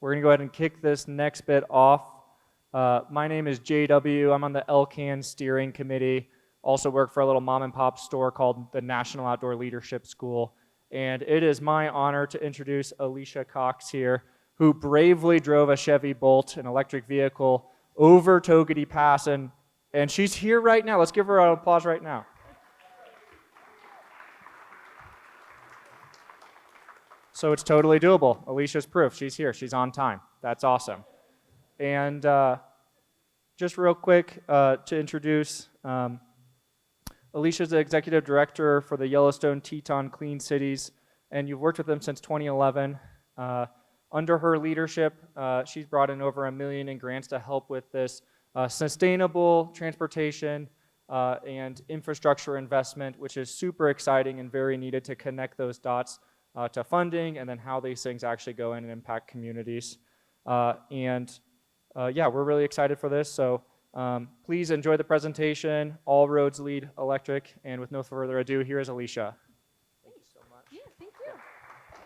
We're going to go ahead and kick this next bit off. My name is JW. I'm on the LCAN steering committee. Also work for a little mom and pop store called the National Outdoor Leadership School. And it is my honor to introduce Alicia Cox here, who bravely drove a Chevy Bolt, an electric vehicle, over Togety Pass, and she's here right now. Let's give her an applause right now. So it's totally doable. Alicia's proof. She's here. She's on time. That's awesome. And just real quick to introduce, Alicia's the executive director for the Yellowstone-Teton Clean Cities, and you've worked with them since 2011. Under her leadership, she's brought in over $1 million in grants to help with this sustainable transportation and infrastructure investment, which is super exciting and very needed to connect those dots to funding and then how these things actually go in and impact communities. Yeah, we're really excited for this. So please enjoy the presentation. All roads lead electric. And with no further ado, here is Alicia. Thank you so much. Yeah, thank you.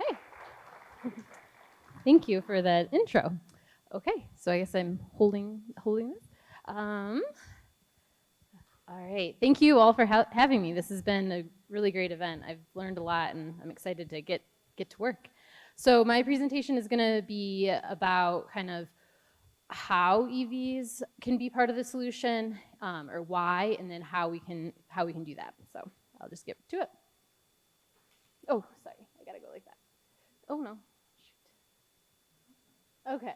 Hey. Thank you for that intro. Okay, so I guess I'm holding this. All right, thank you all for having me. This has been a really great event. I've learned a lot, and I'm excited to get to work. So my presentation is going to be about kind of how EVs can be part of the solution, or why, and then how we can do that. So I'll just get to it. Oh, sorry, I gotta go like that. Oh no, shoot. Okay.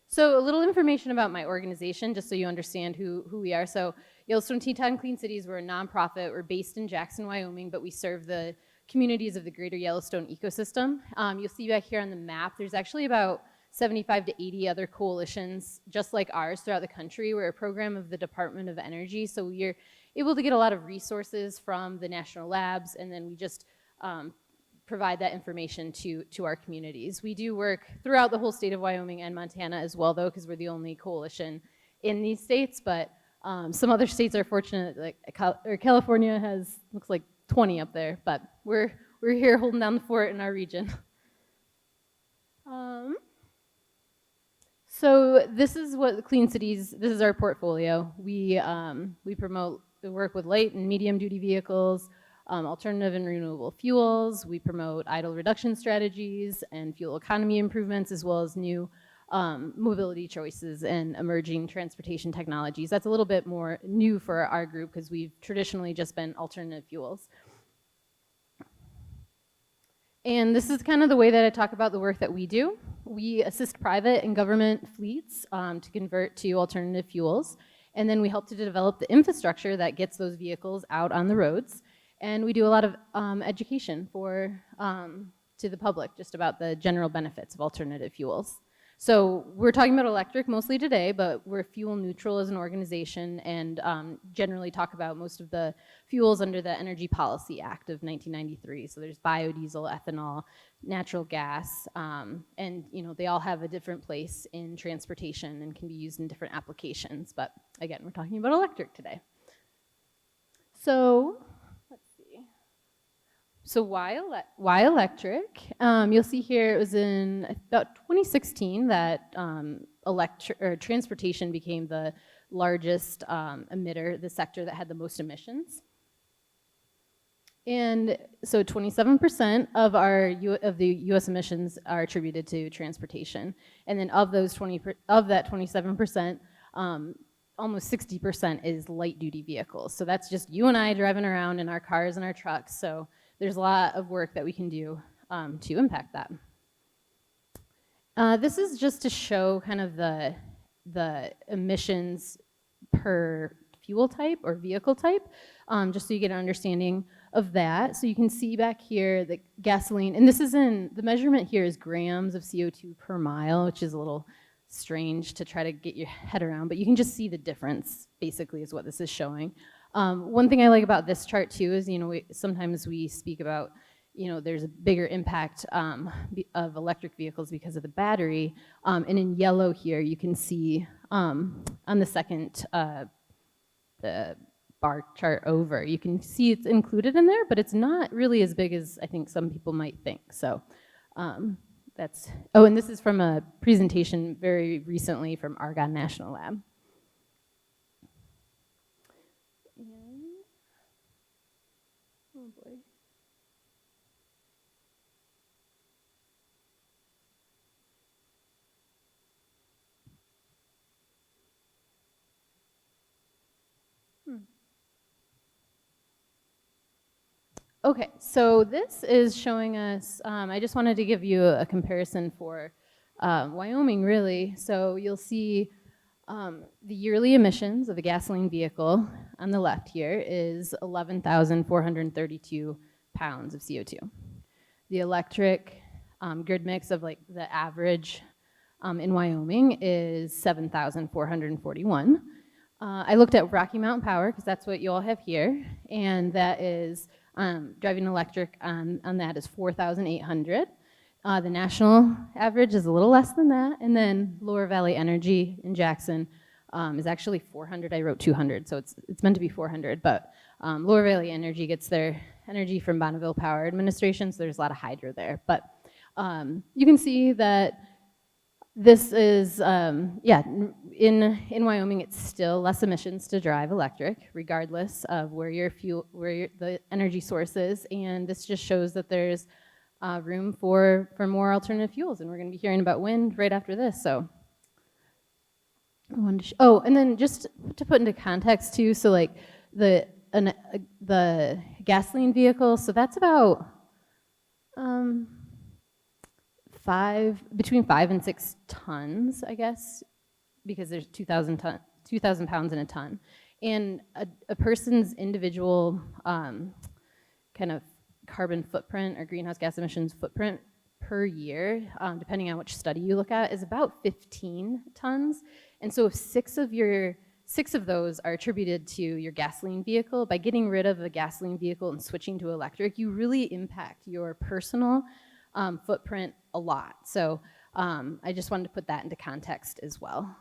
So a little information about my organization, just so you understand who we are. So Yellowstone-Teton Clean Cities, we're a nonprofit. We're based in Jackson, Wyoming, but we serve the communities of the greater Yellowstone ecosystem. You'll see back here on the map, there's actually about 75 to 80 other coalitions just like ours throughout the country. We're a program of the Department of Energy, so you're able to get a lot of resources from the national labs, and then we just provide that information to our communities. We do work throughout the whole state of Wyoming and Montana as well, though, because we're the only coalition in these states, but some other states are fortunate, like California has, looks like 20 up there, but we're here holding down the fort in our region. So this is what Clean Cities, this is our portfolio. We promote the work with light and medium duty vehicles, alternative and renewable fuels. We promote idle reduction strategies and fuel economy improvements, as well as new mobility choices and emerging transportation technologies. That's a little bit more new for our group because we've traditionally just been alternative fuels. And this is kind of the way that I talk about the work that we do. We assist private and government fleets to convert to alternative fuels. And then we help to develop the infrastructure that gets those vehicles out on the roads. And we do a lot of education to the public just about the general benefits of alternative fuels. So we're talking about electric mostly today, but we're fuel neutral as an organization and generally talk about most of the fuels under the Energy Policy Act of 1993. So there's biodiesel, ethanol, natural gas, and they all have a different place in transportation and can be used in different applications. But again, we're talking about electric today. So why electric? You'll see here it was in about 2016 that transportation became the largest emitter, the sector that had the most emissions. And so 27% of the U.S. emissions are attributed to transportation, and then of that 27%, almost 60% is light duty vehicles. So that's just you and I driving around in our cars and our trucks. So there's a lot of work that we can do to impact that. This is just to show kind of the emissions per fuel type or vehicle type, just so you get an understanding of that. So you can see back here the gasoline, and the measurement here is grams of CO2 per mile, which is a little strange to try to get your head around, but you can just see the difference, basically, is what this is showing. One thing I like about this chart too is, sometimes we speak about, there's a bigger impact of electric vehicles because of the battery. And in yellow here, you can see on the second the bar chart over, you can see it's included in there, but it's not really as big as I think some people might think. So oh, and this is from a presentation very recently from Argonne National Lab. Oh boy. Okay, so this is showing us, I just wanted to give you a comparison for Wyoming, really. So you'll see the yearly emissions of a gasoline vehicle on the left here is 11,432 pounds of CO2. The electric grid mix of like the average in Wyoming is 7,441. I looked at Rocky Mountain Power because that's what you all have here, and that is driving electric on that is 4,800. The national average is a little less than that, and then Lower Valley Energy in Jackson is actually 400. I wrote 200, so it's meant to be 400, but Lower Valley Energy gets their energy from Bonneville Power Administration, so there's a lot of hydro there. But you can see that this is, in Wyoming, it's still less emissions to drive electric, regardless of where the energy source is, and this just shows that there's room for more alternative fuels, and we're going to be hearing about wind right after this. So, and then just to put into context too, so like the gasoline vehicle, so that's about between 5 and 6 tons, I guess, because there's 2,000 pounds in a ton, and a person's individual kind of carbon footprint or greenhouse gas emissions footprint per year, depending on which study you look at, is about 15 tons. And so if 6 of those are attributed to your gasoline vehicle, by getting rid of a gasoline vehicle and switching to electric, you really impact your personal footprint a lot. So I just wanted to put that into context as well.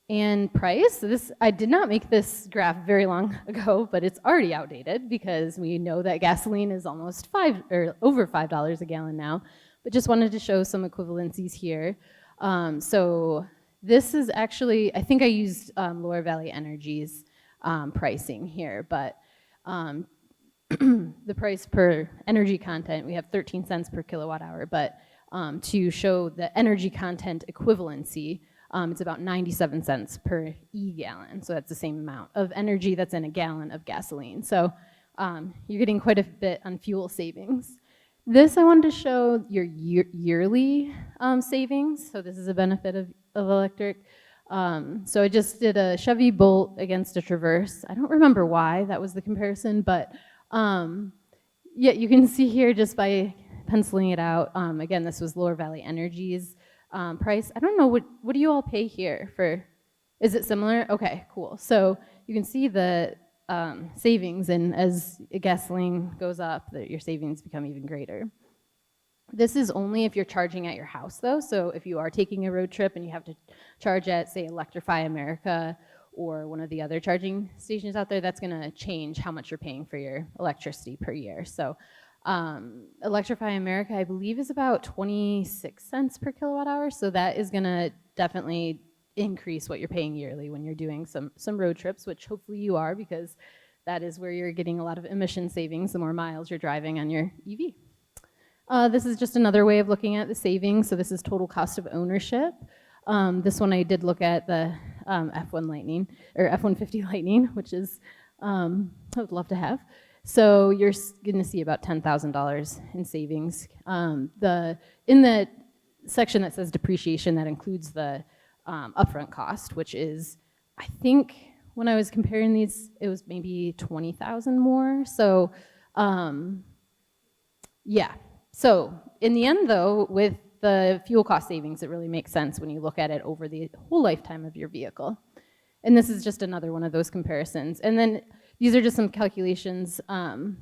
And price, so I did not make this graph very long ago, but it's already outdated because we know that gasoline is almost over $5 a gallon now, but just wanted to show some equivalencies here. So this is actually, I think I used Lower Valley Energy's pricing here, but the price per energy content, we have 13 cents per kilowatt hour, but to show the energy content equivalency, it's about 97 cents per e-gallon. So that's the same amount of energy that's in a gallon of gasoline. So you're getting quite a bit on fuel savings. This I wanted to show your yearly savings. So this is a benefit of electric. So I just did a Chevy Bolt against a Traverse. I don't remember why that was the comparison, but yeah, you can see here just by penciling it out. Again, this was Lower Valley Energy's price. I don't know, what do you all pay here for? Is it similar? Okay, cool. So you can see the savings, and as gasoline goes up, your savings become even greater. This is only if you're charging at your house, though. So if you are taking a road trip and you have to charge at, say, Electrify America or one of the other charging stations out there, that's going to change how much you're paying for your electricity per year. So Electrify America, I believe, is about 26 cents per kilowatt hour. So that is going to definitely increase what you're paying yearly when you're doing some road trips, which hopefully you are, because that is where you're getting a lot of emission savings the more miles you're driving on your EV. This is just another way of looking at the savings. So this is total cost of ownership. This one I did look at the F1 Lightning, or F-150 Lightning, which is, I would love to have. So you're going to see about $10,000 in savings. In the section that says depreciation, that includes the upfront cost, which is, I think, when I was comparing these, it was maybe 20,000 more. So, yeah. So in the end, though, with the fuel cost savings, it really makes sense when you look at it over the whole lifetime of your vehicle. And this is just another one of those comparisons. And then these are just some calculations. And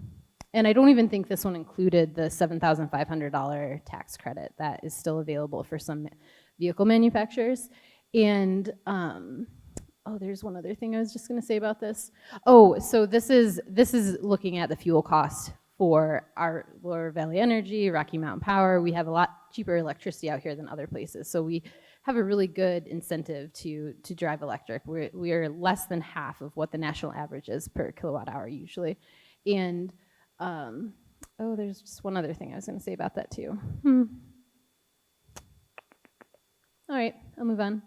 I don't even think this one included the $7,500 tax credit that is still available for some vehicle manufacturers. And oh, there's one other thing I was just going to say about this. Oh, so this is looking at the fuel cost for our Lower Valley Energy, Rocky Mountain Power. We have a lot cheaper electricity out here than other places. So we have a really good incentive to drive electric. We are less than half of what the national average is per kilowatt hour usually. And, oh, there's just one other thing I was gonna say about that too. All right, I'll move on.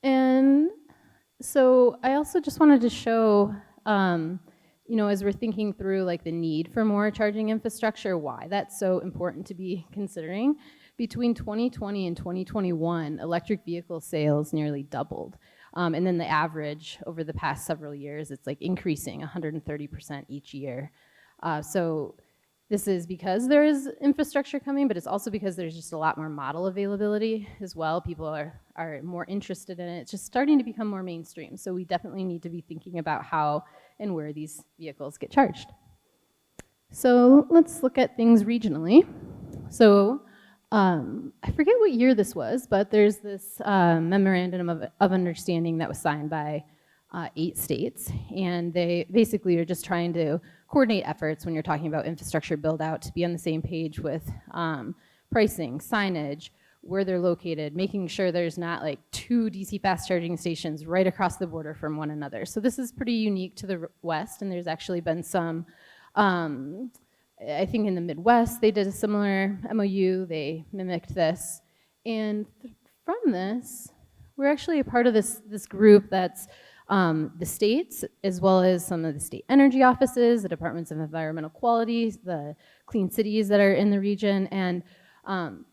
And so I also just wanted to show, you know, as we're thinking through like the need for more charging infrastructure, why that's so important to be considering. Between 2020 and 2021, electric vehicle sales nearly doubled. And then the average over the past several years, it's like increasing 130% each year. So this is because there is infrastructure coming, but it's also because there's just a lot more model availability as well. People are more interested in it. It's just starting to become more mainstream. So we definitely need to be thinking about how and where these vehicles get charged. So let's look at things regionally. So I forget what year this was, but there's this Memorandum of Understanding that was signed by 8 states, and they basically are just trying to coordinate efforts when you're talking about infrastructure build out to be on the same page with pricing, signage, where they're located, making sure there's not like 2 DC fast charging stations right across the border from one another. So this is pretty unique to the West, and there's actually been some, I think in the Midwest, they did a similar MOU, they mimicked this. And from this, we're actually a part of this group that's the states, as well as some of the state energy offices, the departments of environmental quality, the clean cities that are in the region, and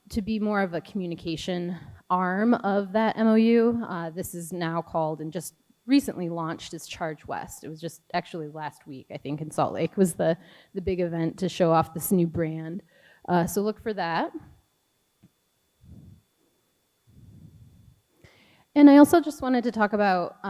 to be more of a communication arm of that MOU. This is now called, and just recently launched, as Charge West. It was just actually last week, I think, in Salt Lake was the big event to show off this new brand. So look for that. And I also just wanted to talk about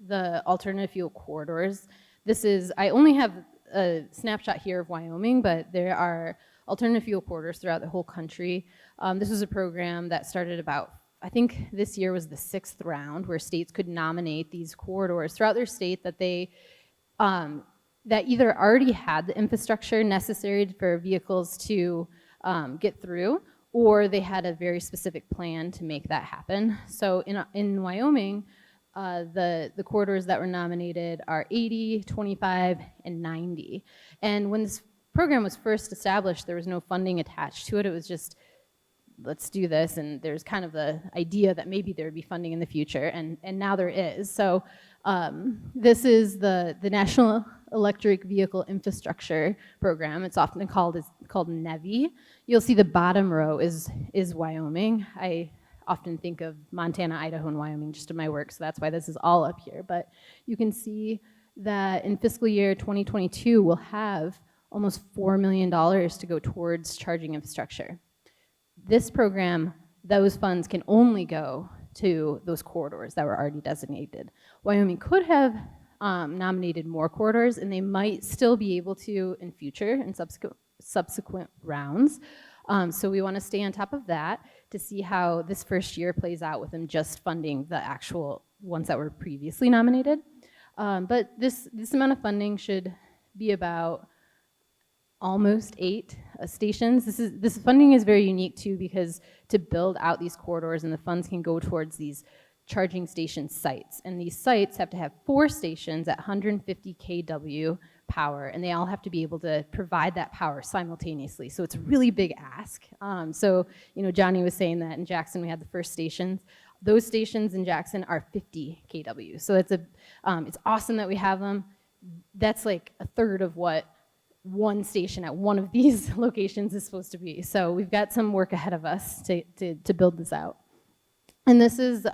the alternative fuel corridors. This is, I only have a snapshot here of Wyoming, but there are alternative fuel corridors throughout the whole country. This was a program that started about, I think this year was the 6th round, where states could nominate these corridors throughout their state that they, that either already had the infrastructure necessary for vehicles to get through, or they had a very specific plan to make that happen. So in Wyoming, the corridors that were nominated are 80, 25, and 90. And when this program was first established, there was no funding attached to it. It was just, let's do this, and there's kind of the idea that maybe there would be funding in the future, and now there is. So this is the National Electric Vehicle Infrastructure Program. It's often called NEVI. You'll see the bottom row is Wyoming. I often think of Montana, Idaho, and Wyoming just in my work, so that's why this is all up here. But you can see that in fiscal year 2022, we'll have almost $4 million to go towards charging infrastructure. This program, those funds can only go to those corridors that were already designated. Wyoming could have nominated more corridors, and they might still be able to in future and subsequent rounds. So we want to stay on top of that to see how this first year plays out with them just funding the actual ones that were previously nominated. But this amount of funding should be about almost 8 stations. This funding is very unique too, because to build out these corridors, and the funds can go towards these charging station sites. And these sites have to have 4 stations at 150 kW power, and they all have to be able to provide that power simultaneously. So it's a really big ask. So, you know, Johnny was saying that in Jackson we had the first stations. Those stations in Jackson are 50 kW. So it's awesome that we have them. That's like a third of what one station at one of these locations is supposed to be. So we've got some work ahead of us to build this out. And this is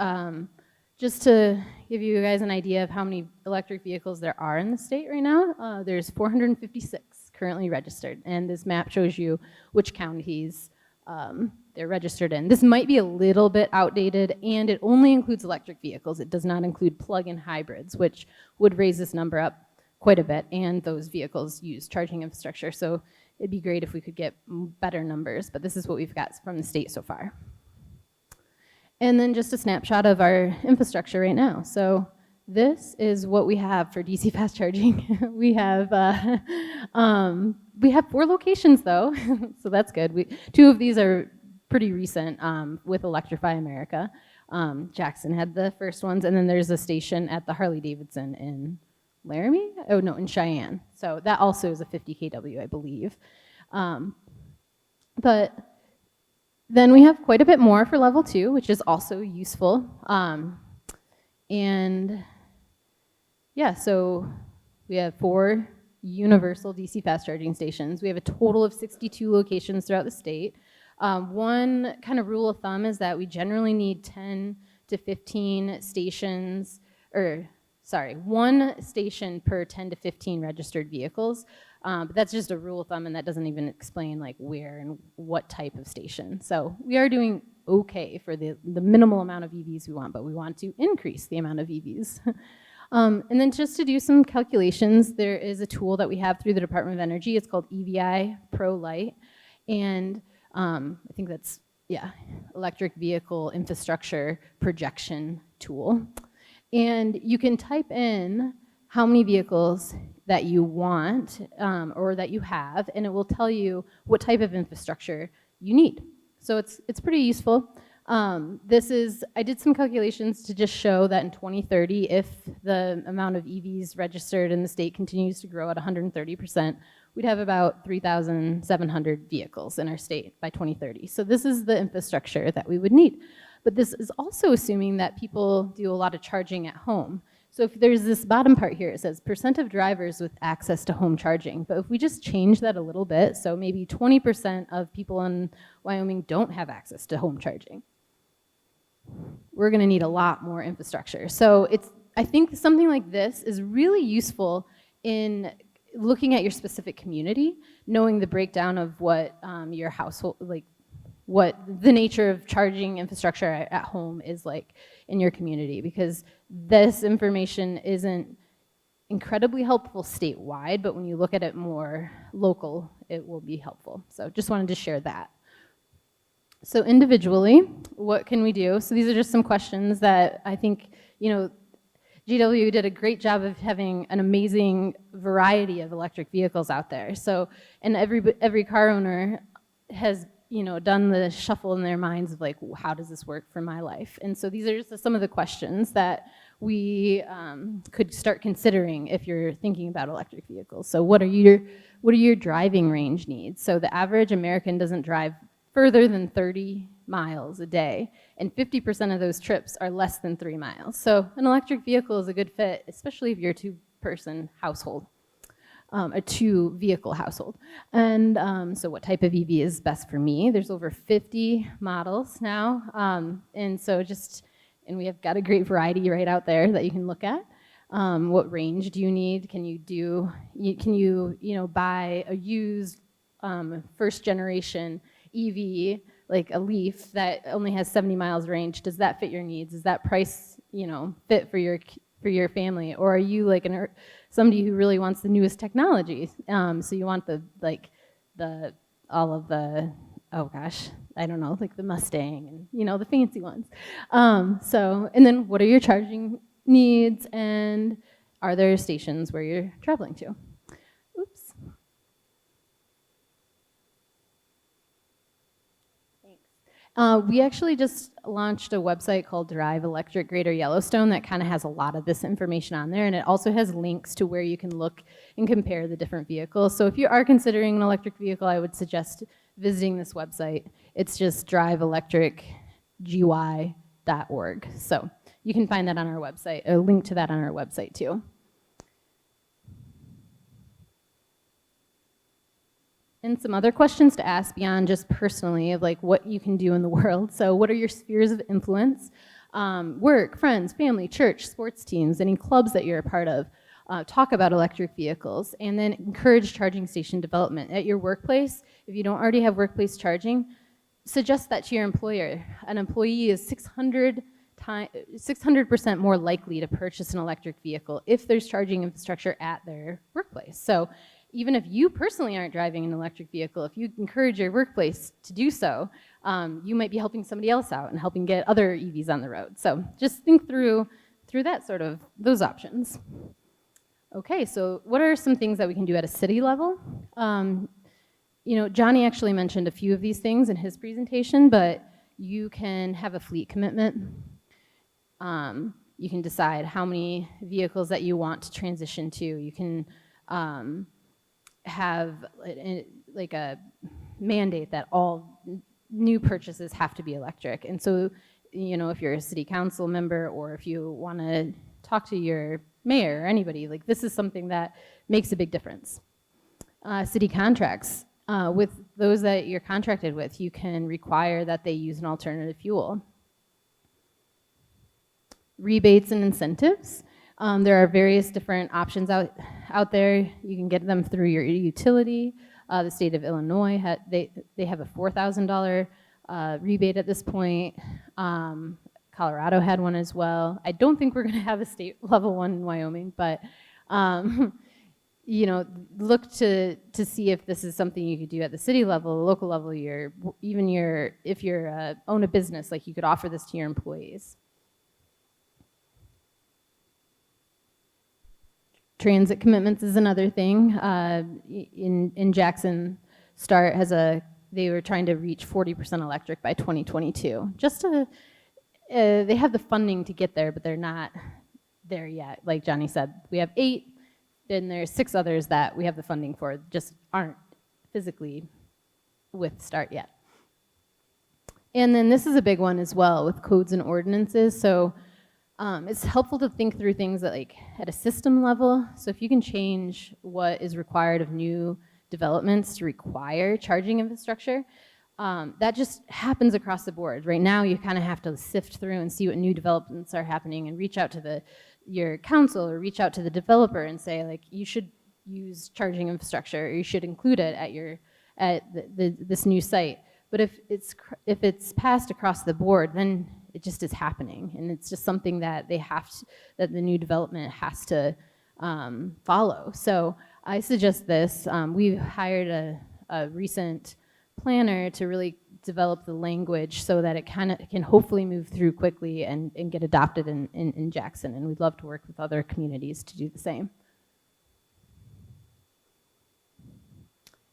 just to give you guys an idea of how many electric vehicles there are in the state right now. There's 456 currently registered, and this map shows you which counties they're registered in. This might be a little bit outdated, and it only includes electric vehicles. It does not include plug-in hybrids, which would raise this number up quite a bit, and those vehicles use charging infrastructure. So it'd be great if we could get better numbers, but this is what we've got from the state so far. And then just a snapshot of our infrastructure right now. So this is what we have for DC fast charging. we have 4 locations though, so that's good. 2 of these are pretty recent with Electrify America. Jackson had the first ones, and then there's a station at the Harley-Davidson in Laramie? Oh no, in Cheyenne. So that also is a 50 kW, I believe. But then we have quite a bit more for level 2, which is also useful. And yeah, so we have 4 universal DC fast charging stations. We have a total of 62 locations throughout the state. One kind of rule of thumb is that we generally need 10 to 15 stations, or sorry, 1 station per 10 to 15 registered vehicles. But that's just a rule of thumb, and that doesn't even explain like where and what type of station. So we are doing okay for the minimal amount of EVs we want, but we want to increase the amount of EVs. And then just to do some calculations, there is a tool that we have through the Department of Energy. It's called EVI Pro Lite, and I think that's, yeah, electric vehicle infrastructure projection tool. And you can type in how many vehicles that you want or that you have, and it will tell you what type of infrastructure you need. So it's pretty useful. I did some calculations to just show that in 2030, if the amount of EVs registered in the state continues to grow at 130%, we'd have about 3,700 vehicles in our state by 2030. So this is the infrastructure that we would need. But this is also assuming that people do a lot of charging at home. So if there's this bottom part here, it says % of drivers with access to home charging. But if we just change that a little bit, so maybe 20% of people in Wyoming don't have access to home charging, we're gonna need a lot more infrastructure. So I think something like this is really useful in looking at your specific community, knowing the breakdown of what your household, like what the nature of charging infrastructure at home is like in your community, because this information isn't incredibly helpful statewide, but when you look at it more local, it will be helpful. So just wanted to share that. So individually, what can we do? So these are just some questions that I think, GW did a great job of having an amazing variety of electric vehicles out there. So, and every car owner has, done the shuffle in their minds of like, how does this work for my life? And so these are just some of the questions that we could start considering if you're thinking about electric vehicles. So what are your driving range needs? So the average American doesn't drive further than 30 miles a day, and 50% of those trips are less than 3 miles. So an electric vehicle is a good fit, especially if you're a 2-person household, a 2-vehicle household. And so what type of EV is best for me? There's over 50 models now, and we have got a great variety right out there that you can look at. What range do you need? Can you buy a used first generation EV, like a Leaf that only has 70 miles range? Does that fit your needs? Does that price, fit for your family? Or are you like somebody who really wants the newest technology? So you want the Mustang and the fancy ones. And then what are your charging needs, and are there stations where you're traveling to? Oops. We actually just launched a website called Drive Electric Greater Yellowstone that kind of has a lot of this information on there, and it also has links to where you can look and compare the different vehicles. So if you are considering an electric vehicle, I would suggest visiting this website. It's just driveelectricgy.org. So you can find that on our website, a link to that on our website too. And some other questions to ask beyond just personally of like what you can do in the world. So what are your spheres of influence? Work, friends, family, church, sports teams, any clubs that you're a part of. Talk about electric vehicles, and then encourage charging station development. At your workplace, if you don't already have workplace charging, suggest that to your employer. An employee is 600% more likely to purchase an electric vehicle if there's charging infrastructure at their workplace. So even if you personally aren't driving an electric vehicle, if you encourage your workplace to do so, you might be helping somebody else out and helping get other EVs on the road. So just think through through those options. Okay, so what are some things that we can do at a city level? Johnny actually mentioned a few of these things in his presentation, but you can have a fleet commitment. You can decide how many vehicles that you want to transition to. You can have like a mandate that all new purchases have to be electric. And so, if you're a city council member or if you want to talk to your mayor or anybody, like this is something that makes a big difference. City contracts. With those that you're contracted with, you can require that they use an alternative fuel. Rebates and incentives. There are various different options out there. You can get them through your utility. The state of Illinois, they have a $4,000 rebate at this point. Colorado had one as well. I don't think we're going to have a state level one in Wyoming, but look to see if this is something you could do at the city level, the local level. If you're own a business, like you could offer this to your employees. Transit commitments is another thing. In Jackson, START they were trying to reach 40% electric by 2022. They have the funding to get there, but they're not there yet. Like Johnny said, we have 8, then there's 6 others that we have the funding for, just aren't physically with START yet. And then this is a big one as well with codes and ordinances. So it's helpful to think through things at a system level. So if you can change what is required of new developments to require charging infrastructure, that just happens across the board. Right now, you kind of have to sift through and see what new developments are happening and reach out to your council or reach out to the developer and say, you should use charging infrastructure or you should include it at this new site. But if it's passed across the board, then it just is happening, and it's just something that that the new development has to follow. So I suggest this. We've hired a recent planner to really develop the language so that it can hopefully move through quickly and get adopted in Jackson, and we'd love to work with other communities to do the same.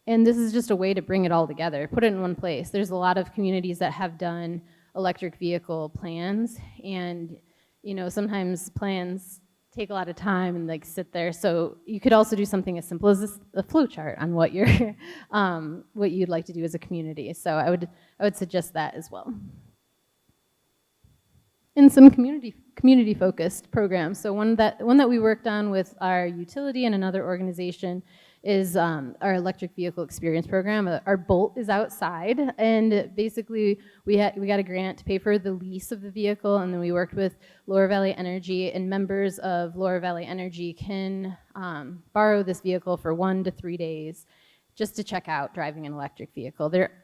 And this is just a way to bring it all together, put it in one place. There's a lot of communities that have done electric vehicle plans, and sometimes plans take a lot of time and sit there. So you could also do something as simple as a flow chart on what what you'd like to do as a community. So I would suggest that as well. And some community focused programs. So one that we worked on with our utility and another organization is our electric vehicle experience program. Our Bolt is outside, and basically we got a grant to pay for the lease of the vehicle, and then we worked with Lower Valley Energy, and members of Lower Valley Energy can borrow this vehicle for 1 to 3 days just to check out driving an electric vehicle. There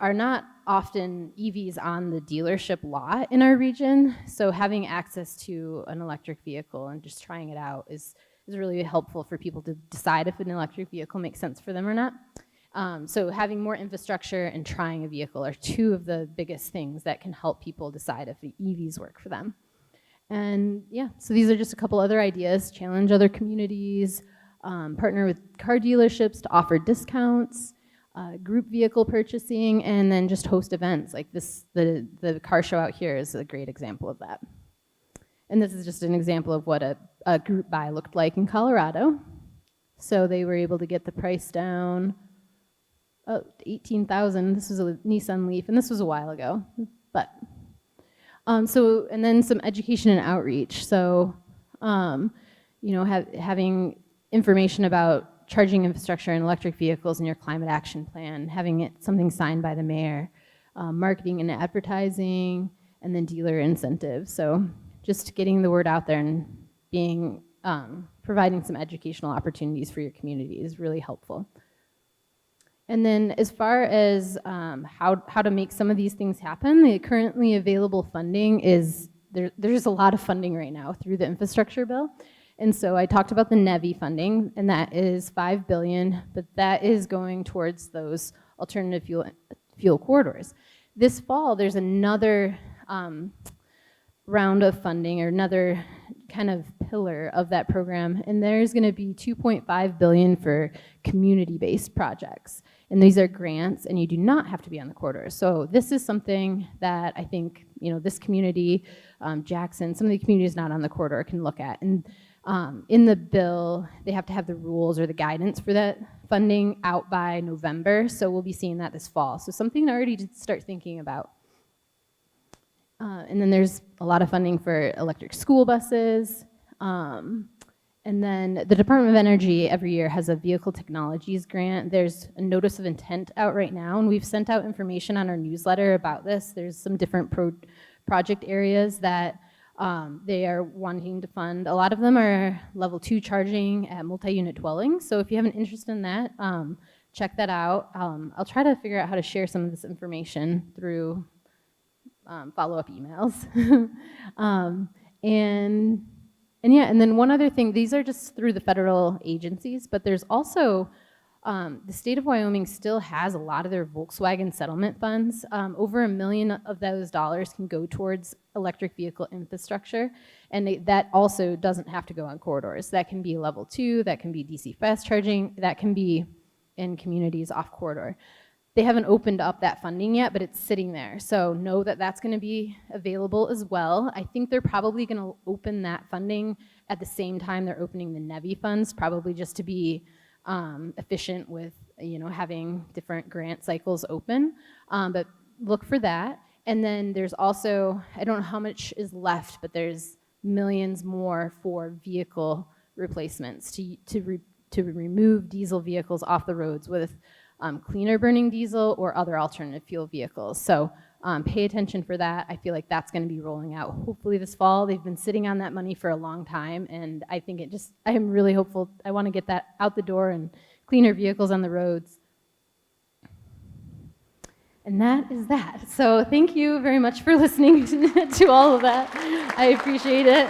are not often EVs on the dealership lot in our region, so having access to an electric vehicle and just trying it out is really helpful for people to decide if an electric vehicle makes sense for them or not. So having more infrastructure and trying a vehicle are 2 of the biggest things that can help people decide if the EVs work for them. And yeah, so these are just a couple other ideas. Challenge other communities, partner with car dealerships to offer discounts, group vehicle purchasing, and then just host events like this. The car show out here is a great example of that. And this is just an example of what a group buy looked like in Colorado. So they were able to get the price down, $18,000. This was a Nissan Leaf, and this was a while ago. But and then some education and outreach. So having information about charging infrastructure and electric vehicles in your climate action plan, having it something signed by the mayor, marketing and advertising, and then dealer incentives. So just getting the word out there and providing some educational opportunities for your community is really helpful. And then as far as how to make some of these things happen, the currently available funding is, there's a lot of funding right now through the infrastructure bill. And so I talked about the NEVI funding, and that is $5 billion, but that is going towards those alternative fuel corridors. This fall, there's another round of funding, or another kind of pillar of that program, and there's going to be $2.5 billion for community-based projects. And these are grants, and you do not have to be on the corridor. So this is something that I think, this community, Jackson, some of the communities not on the corridor can look at. And in the bill, they have to have the rules or the guidance for that funding out by November. So we'll be seeing that this fall. So something already to start thinking about. And then there's a lot of funding for electric school buses. And then the Department of Energy every year has a vehicle technologies grant. There's a notice of intent out right now, and we've sent out information on our newsletter about this. There's some different project areas that they are wanting to fund. A lot of them are level 2 charging at multi-unit dwellings. So if you have an interest in that, check that out. I'll try to figure out how to share some of this information through follow-up emails. And then one other thing, these are just through the federal agencies, but there's also, the state of Wyoming still has a lot of their Volkswagen settlement funds. Over $1 million of those dollars can go towards electric vehicle infrastructure, and that also doesn't have to go on corridors. That can be level 2, that can be DC fast charging, that can be in communities off corridor. They haven't opened up that funding yet, but it's sitting there. So know that that's going to be available as well. I think they're probably going to open that funding at the same time they're opening the NEVI funds, probably just to be efficient with having different grant cycles open. But look for that. And then there's also, I don't know how much is left, but there's millions more for vehicle replacements to remove diesel vehicles off the roads with cleaner burning diesel or other alternative fuel vehicles. So pay attention for that. I feel like that's going to be rolling out hopefully this fall. They've been sitting on that money for a long time, and I think I am really hopeful. I want to get that out the door and cleaner vehicles on the roads. And that is that. So thank you very much for listening to all of that. I appreciate it.